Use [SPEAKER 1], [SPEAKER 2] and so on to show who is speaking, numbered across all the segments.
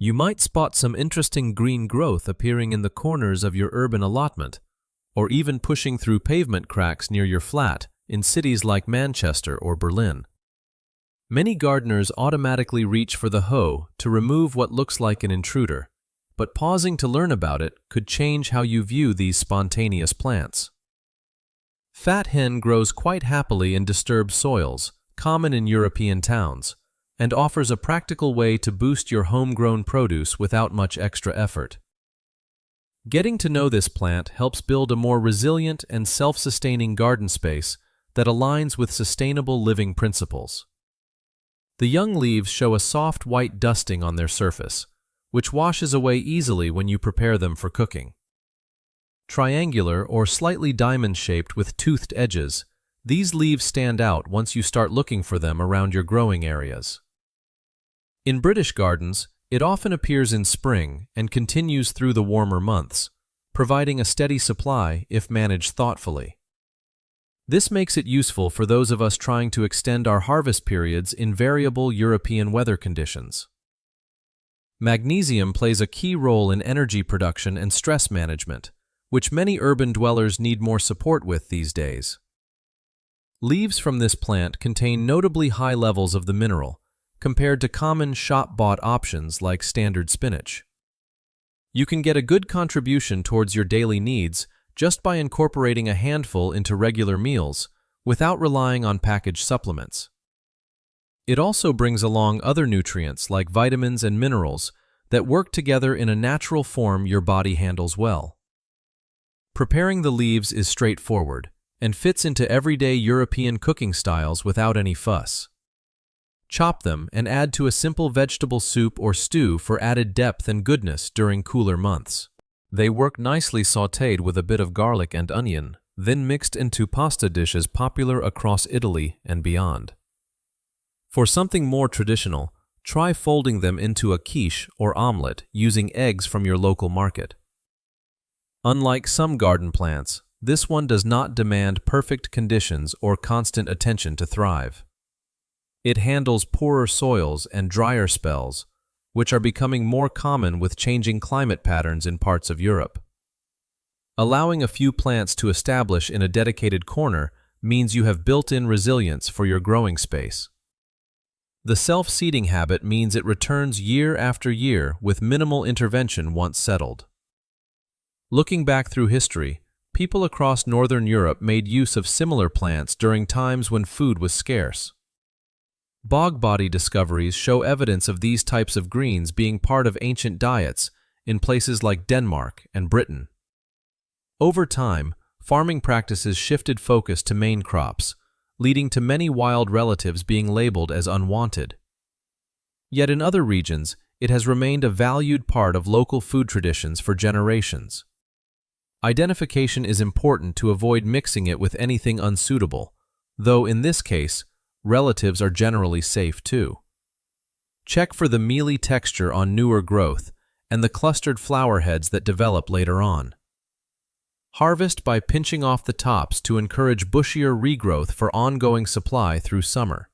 [SPEAKER 1] You might spot some interesting green growth appearing in the corners of your urban allotment, or even pushing through pavement cracks near your flat in cities like Manchester or Berlin. Many gardeners automatically reach for the hoe to remove what looks like an intruder, but pausing to learn about it could change how you view these spontaneous plants. Fat hen grows quite happily in disturbed soils, common in European towns, and offers a practical way to boost your homegrown produce without much extra effort. Getting to know this plant helps build a more resilient and self-sustaining garden space that aligns with sustainable living principles. The young leaves show a soft white dusting on their surface, which washes away easily when you prepare them for cooking. Triangular or slightly diamond-shaped with toothed edges, these leaves stand out once you start looking for them around your growing areas. In British gardens, it often appears in spring and continues through the warmer months, providing a steady supply if managed thoughtfully. This makes it useful for those of us trying to extend our harvest periods in variable European weather conditions. Magnesium plays a key role in energy production and stress management, which many urban dwellers need more support with these days. Leaves from this plant contain notably high levels of the mineral, compared to common shop-bought options like standard spinach. You can get a good contribution towards your daily needs just by incorporating a handful into regular meals without relying on packaged supplements. It also brings along other nutrients like vitamins and minerals that work together in a natural form your body handles well. Preparing the leaves is straightforward and fits into everyday European cooking styles without any fuss. Chop them and add to a simple vegetable soup or stew for added depth and goodness during cooler months. They work nicely sautéed with a bit of garlic and onion, then mixed into pasta dishes popular across Italy and beyond. For something more traditional, try folding them into a quiche or omelette using eggs from your local market. Unlike some garden plants, this one does not demand perfect conditions or constant attention to thrive. It handles poorer soils and drier spells, which are becoming more common with changing climate patterns in parts of Europe. Allowing a few plants to establish in a dedicated corner means you have built-in resilience for your growing space. The self-seeding habit means it returns year after year with minimal intervention once settled. Looking back through history, people across Northern Europe made use of similar plants during times when food was scarce. Bog body discoveries show evidence of these types of greens being part of ancient diets in places like Denmark and Britain. Over time, farming practices shifted focus to main crops, leading to many wild relatives being labeled as unwanted. Yet in other regions, it has remained a valued part of local food traditions for generations. Identification is important to avoid mixing it with anything unsuitable, though in this case, relatives are generally safe too. Check for the mealy texture on newer growth and the clustered flower heads that develop later on. Harvest by pinching off the tops to encourage bushier regrowth for ongoing supply through summer.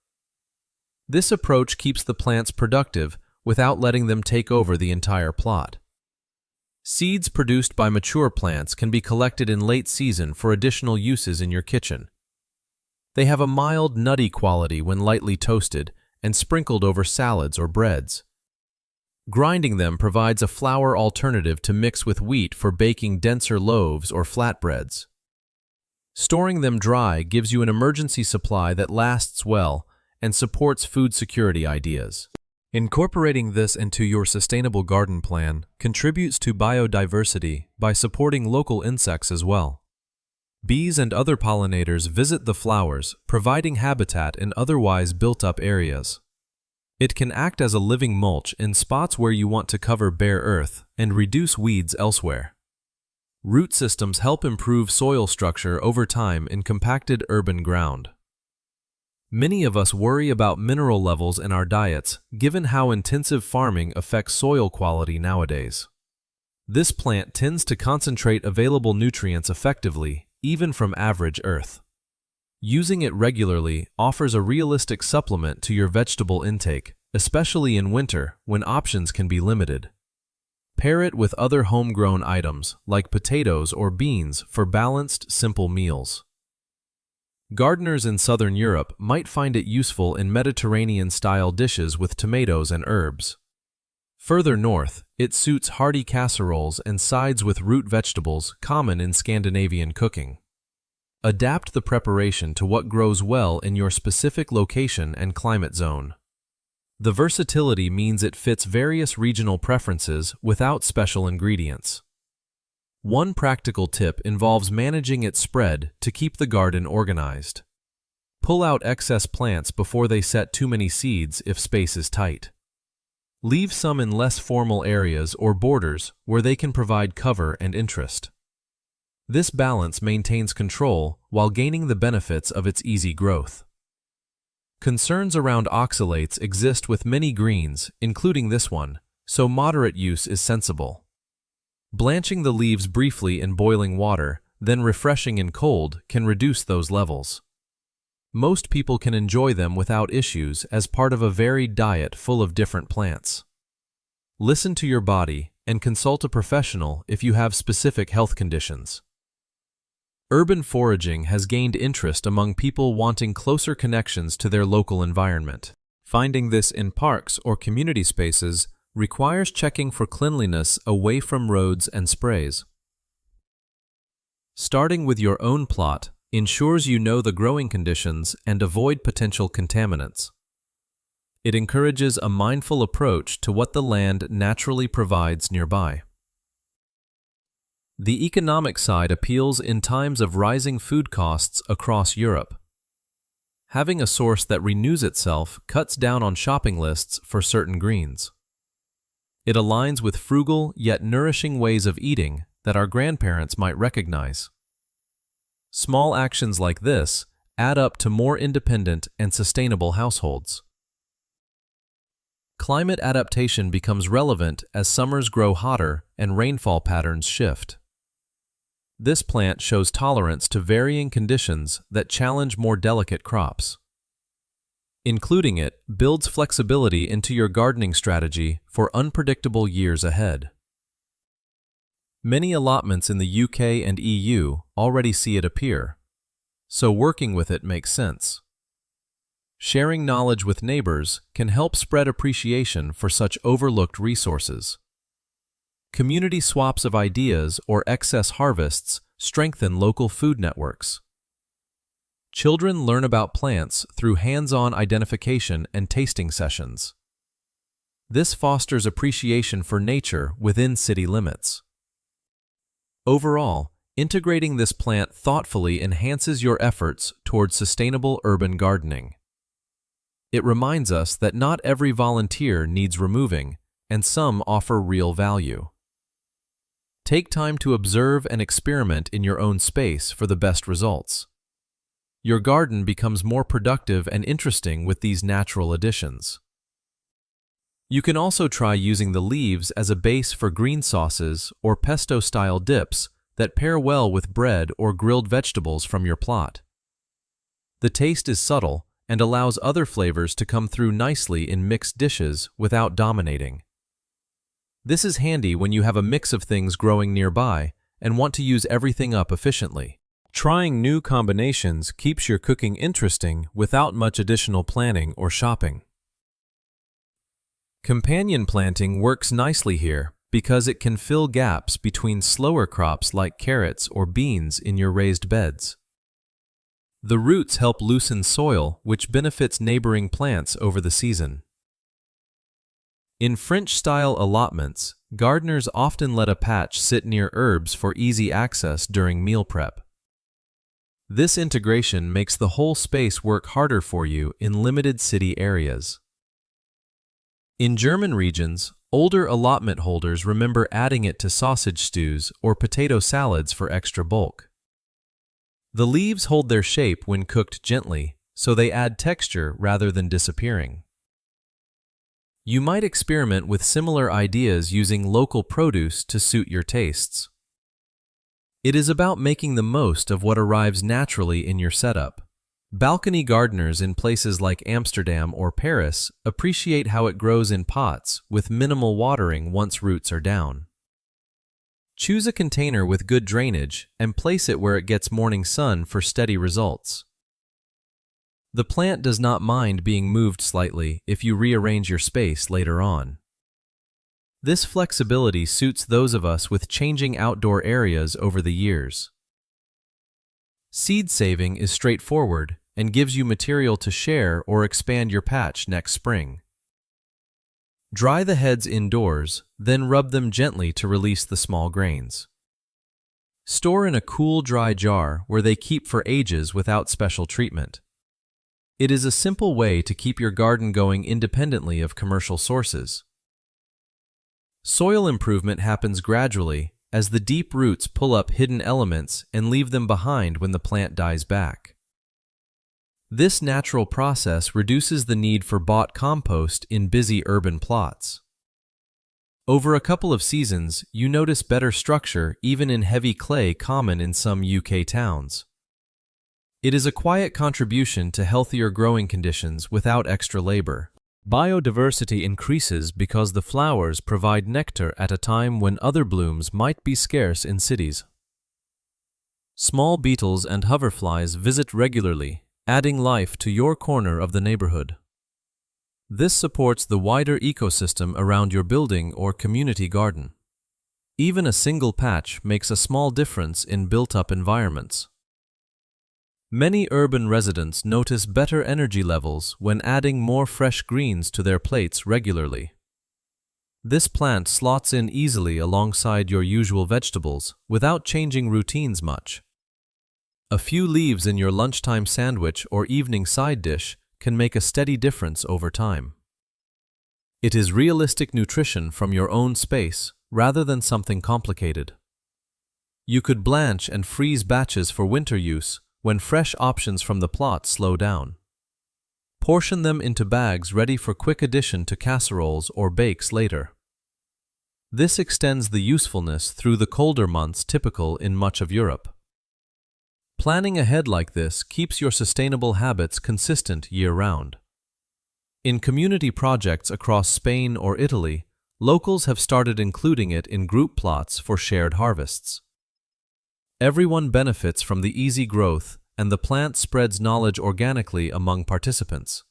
[SPEAKER 1] This approach keeps the plants productive without letting them take over the entire plot. Seeds produced by mature plants can be collected in late season for additional uses in your kitchen. They have a mild, nutty quality when lightly toasted and sprinkled over salads or breads. Grinding them provides a flour alternative to mix with wheat for baking denser loaves or flatbreads. Storing them dry gives you an emergency supply that lasts well and supports food security ideas. Incorporating this into your sustainable garden plan contributes to biodiversity by supporting local insects as well. Bees and other pollinators visit the flowers, providing habitat in otherwise built-up areas. It can act as a living mulch in spots where you want to cover bare earth and reduce weeds elsewhere. Root systems help improve soil structure over time in compacted urban ground. Many of us worry about mineral levels in our diets, given how intensive farming affects soil quality nowadays. This plant tends to concentrate available nutrients effectively, even from average earth. Using it regularly offers a realistic supplement to your vegetable intake, especially in winter when options can be limited. Pair it with other homegrown items like potatoes or beans for balanced, simple meals. Gardeners in Southern Europe might find it useful in Mediterranean-style dishes with tomatoes and herbs. Further north, it suits hearty casseroles and sides with root vegetables common in Scandinavian cooking. Adapt the preparation to what grows well in your specific location and climate zone. The versatility means it fits various regional preferences without special ingredients. One practical tip involves managing its spread to keep the garden organized. Pull out excess plants before they set too many seeds if space is tight. Leave some in less formal areas or borders where they can provide cover and interest. This balance maintains control while gaining the benefits of its easy growth. Concerns around oxalates exist with many greens, including this one, so moderate use is sensible. Blanching the leaves briefly in boiling water, then refreshing in cold, can reduce those levels. Most people can enjoy them without issues as part of a varied diet full of different plants. Listen to your body and consult a professional if you have specific health conditions. Urban foraging has gained interest among people wanting closer connections to their local environment. Finding this in parks or community spaces requires checking for cleanliness away from roads and sprays. Starting with your own plot ensures you know the growing conditions and avoid potential contaminants. It encourages a mindful approach to what the land naturally provides nearby. The economic side appeals in times of rising food costs across Europe. Having a source that renews itself cuts down on shopping lists for certain greens. It aligns with frugal yet nourishing ways of eating that our grandparents might recognize. Small actions like this add up to more independent and sustainable households. Climate adaptation becomes relevant as summers grow hotter and rainfall patterns shift. This plant shows tolerance to varying conditions that challenge more delicate crops. Including it builds flexibility into your gardening strategy for unpredictable years ahead. Many allotments in the UK and EU already see it appear, so working with it makes sense. Sharing knowledge with neighbors can help spread appreciation for such overlooked resources. Community swaps of ideas or excess harvests strengthen local food networks. Children learn about plants through hands-on identification and tasting sessions. This fosters appreciation for nature within city limits. Overall, integrating this plant thoughtfully enhances your efforts towards sustainable urban gardening. It reminds us that not every volunteer needs removing, and some offer real value. Take time to observe and experiment in your own space for the best results. Your garden becomes more productive and interesting with these natural additions. You can also try using the leaves as a base for green sauces or pesto-style dips that pair well with bread or grilled vegetables from your plot. The taste is subtle and allows other flavors to come through nicely in mixed dishes without dominating. This is handy when you have a mix of things growing nearby and want to use everything up efficiently. Trying new combinations keeps your cooking interesting without much additional planning or shopping. Companion planting works nicely here because it can fill gaps between slower crops like carrots or beans in your raised beds. The roots help loosen soil, which benefits neighboring plants over the season. In French-style allotments, gardeners often let a patch sit near herbs for easy access during meal prep. This integration makes the whole space work harder for you in limited city areas. In German regions, older allotment holders remember adding it to sausage stews or potato salads for extra bulk. The leaves hold their shape when cooked gently, so they add texture rather than disappearing. You might experiment with similar ideas using local produce to suit your tastes. It is about making the most of what arrives naturally in your setup, Balcony gardeners in places like Amsterdam or Paris appreciate how it grows in pots with minimal watering once roots are down. Choose a container with good drainage and place it where it gets morning sun for steady results. The plant does not mind being moved slightly if you rearrange your space later on. This flexibility suits those of us with changing outdoor areas over the years. Seed saving is straightforward and gives you material to share or expand your patch next spring. Dry the heads indoors, then rub them gently to release the small grains. Store in a cool, dry jar where they keep for ages without special treatment. It is a simple way to keep your garden going independently of commercial sources. Soil improvement happens gradually as the deep roots pull up hidden elements and leave them behind when the plant dies back. This natural process reduces the need for bought compost in busy urban plots. Over a couple of seasons, you notice better structure even in heavy clay common in some UK towns. It is a quiet contribution to healthier growing conditions without extra labor. Biodiversity increases because the flowers provide nectar at a time when other blooms might be scarce in cities. Small beetles and hoverflies visit regularly, adding life to your corner of the neighborhood. This supports the wider ecosystem around your building or community garden. Even a single patch makes a small difference in built-up environments. Many urban residents notice better energy levels when adding more fresh greens to their plates regularly. This plant slots in easily alongside your usual vegetables without changing routines much. A few leaves in your lunchtime sandwich or evening side dish can make a steady difference over time. It is realistic nutrition from your own space rather than something complicated. You could blanch and freeze batches for winter use when fresh options from the plot slow down. Portion them into bags ready for quick addition to casseroles or bakes later. This extends the usefulness through the colder months typical in much of Europe. Planning ahead like this keeps your sustainable habits consistent year-round. In community projects across Spain or Italy, locals have started including it in group plots for shared harvests. Everyone benefits from the easy growth, and the plant spreads knowledge organically among participants.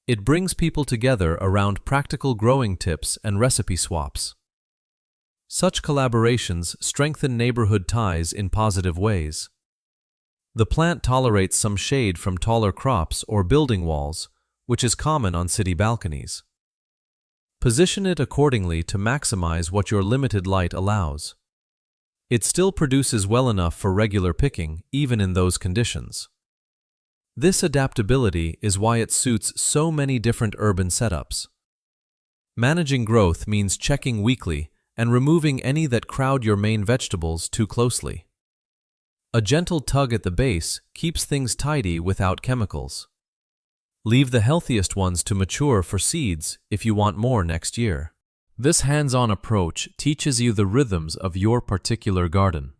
[SPEAKER 1] It brings people together around practical growing tips and recipe swaps. Such collaborations strengthen neighborhood ties in positive ways. The plant tolerates some shade from taller crops or building walls, which is common on city balconies. Position it accordingly to maximize what your limited light allows. It still produces well enough for regular picking, even in those conditions. This adaptability is why it suits so many different urban setups. Managing growth means checking weekly and removing any that crowd your main vegetables too closely. A gentle tug at the base keeps things tidy without chemicals. Leave the healthiest ones to mature for seeds if you want more next year. This hands-on approach teaches you the rhythms of your particular garden.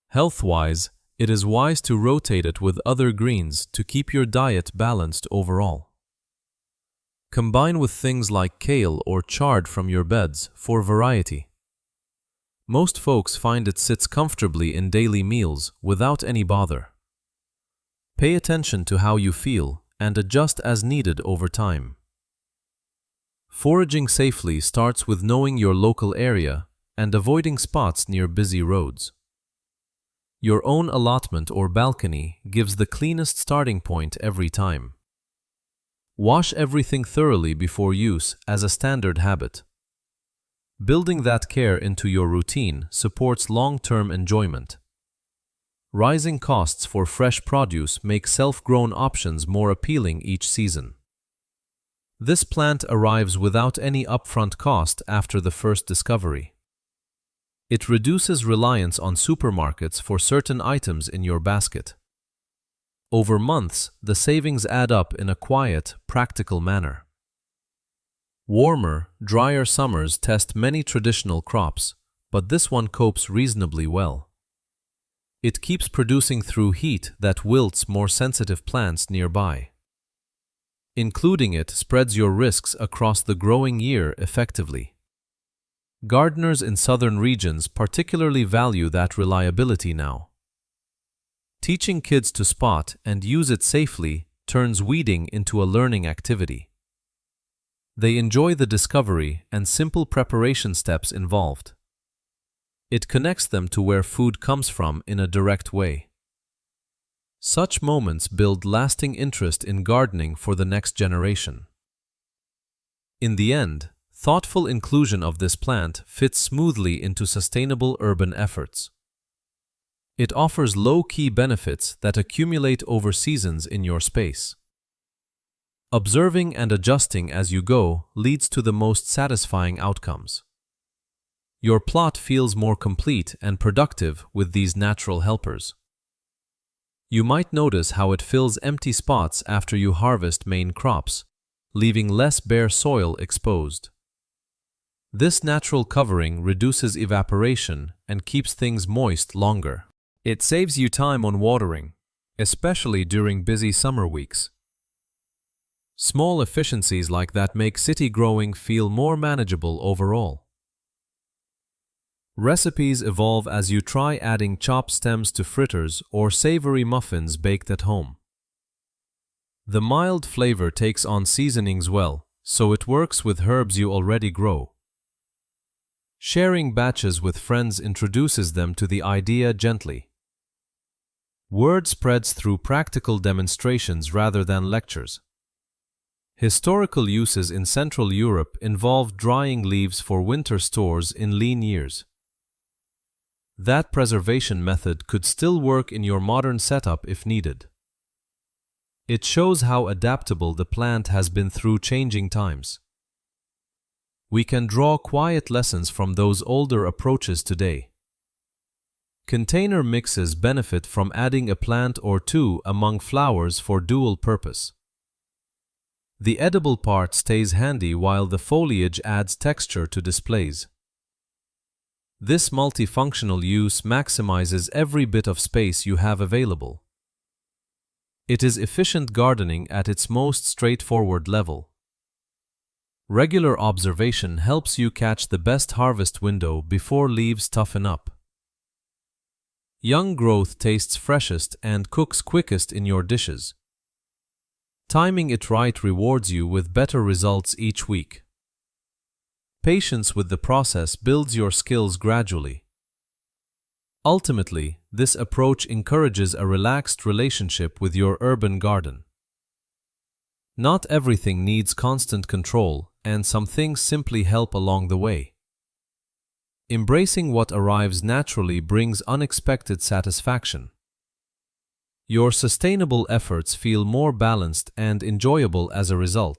[SPEAKER 1] Health-wise, it is wise to rotate it with other greens to keep your diet balanced overall. Combine with things like kale or chard from your beds for variety. Most folks find it sits comfortably in daily meals without any bother. Pay attention to how you feel and adjust as needed over time. Foraging safely starts with knowing your local area and avoiding spots near busy roads. Your own allotment or balcony gives the cleanest starting point every time. Wash everything thoroughly before use as a standard habit. Building that care into your routine supports long-term enjoyment. Rising costs for fresh produce make self-grown options more appealing each season. This plant arrives without any upfront cost after the first discovery. It reduces reliance on supermarkets for certain items in your basket. Over months, the savings add up in a quiet, practical manner. Warmer, drier summers test many traditional crops, but this one copes reasonably well. It keeps producing through heat that wilts more sensitive plants nearby. Including it spreads your risks across the growing year effectively. Gardeners in southern regions particularly value that reliability now. Teaching kids to spot and use it safely turns weeding into a learning activity. They enjoy the discovery and simple preparation steps involved. It connects them to where food comes from in a direct way. Such moments build lasting interest in gardening for the next generation. In the end, thoughtful inclusion of this plant fits smoothly into sustainable urban efforts. It offers low-key benefits that accumulate over seasons in your space. Observing and adjusting as you go leads to the most satisfying outcomes. Your plot feels more complete and productive with these natural helpers. You might notice how it fills empty spots after you harvest main crops, leaving less bare soil exposed. This natural covering reduces evaporation and keeps things moist longer. It saves you time on watering, especially during busy summer weeks. Small efficiencies like that make city growing feel more manageable overall. Recipes evolve as you try adding chopped stems to fritters or savory muffins baked at home. The mild flavor takes on seasonings well, so it works with herbs you already grow. Sharing batches with friends introduces them to the idea gently. Word spreads through practical demonstrations rather than lectures. Historical uses in Central Europe involved drying leaves for winter stores in lean years. That preservation method could still work in your modern setup if needed. It shows how adaptable the plant has been through changing times. We can draw quiet lessons from those older approaches today. Container mixes benefit from adding a plant or two among flowers for dual purpose. The edible part stays handy while the foliage adds texture to displays. This multifunctional use maximizes every bit of space you have available. It is efficient gardening at its most straightforward level. Regular observation helps you catch the best harvest window before leaves toughen up. Young growth tastes freshest and cooks quickest in your dishes. Timing it right rewards you with better results each week. Patience with the process builds your skills gradually. Ultimately, this approach encourages a relaxed relationship with your urban garden. Not everything needs constant control, and some things simply help along the way. Embracing what arrives naturally brings unexpected satisfaction. Your sustainable efforts feel more balanced and enjoyable as a result.